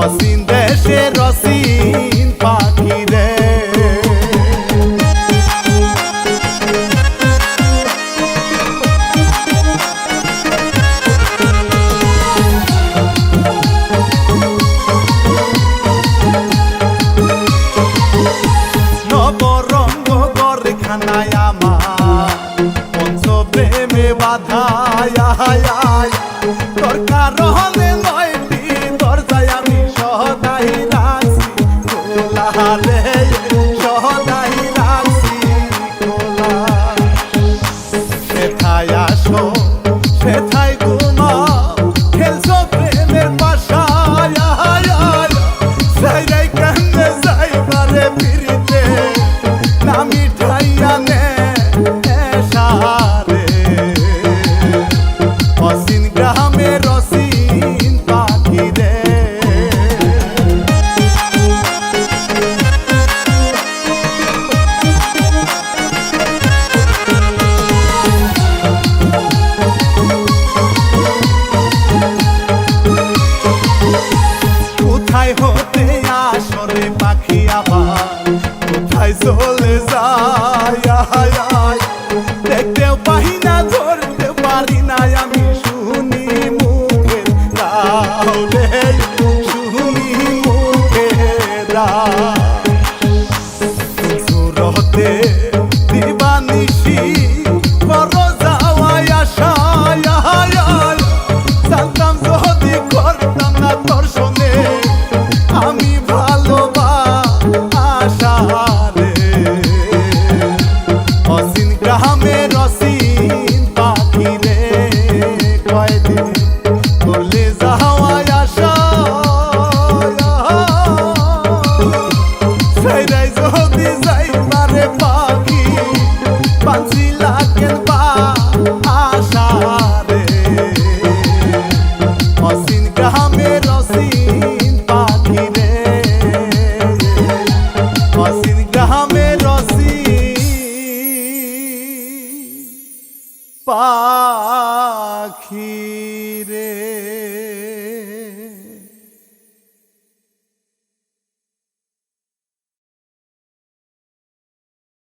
অসীন দেশে রসিন পাখি রে নবরঙ্গ করে খানায় আমার পঞ্চ প্রেমে বাধায় তোর কারণে নয়টি দরজায় আমি সদাই রাখছি খোলা রে সদাই রাখছি খোলা সেথায় আসো সেথায় ঘুমাও খেলছো প্রেমের বাসায় যাই কেমনে যাইবারে ফিরিতে না মিঠাইয়া নে এসারে অসীন গ্রামে রসিন পাখি রে কোথায় হতে আসরে পাখি আবার কোথায় চলে যায় দেখতেও পাহি না ধরতে পারি না আমি শুনি মুখে দাও রে শুনি মুখে সুরতে দিবানিশি করো যাওয়াই আশায় জানতাম যদি করতাম না তোর সঙ্গে আমি ভালোবাসারে অসীন গ্রামে রসিন পাখি রে কয়দিন করলে যাওয়াই আশা সেইরাই যদি যাইবারে পাখি বাঁচি লাগেন বা আশারে অসীন গ্রামে রসিন পাখি রে অসীন গ্রামে রসিন পাখি।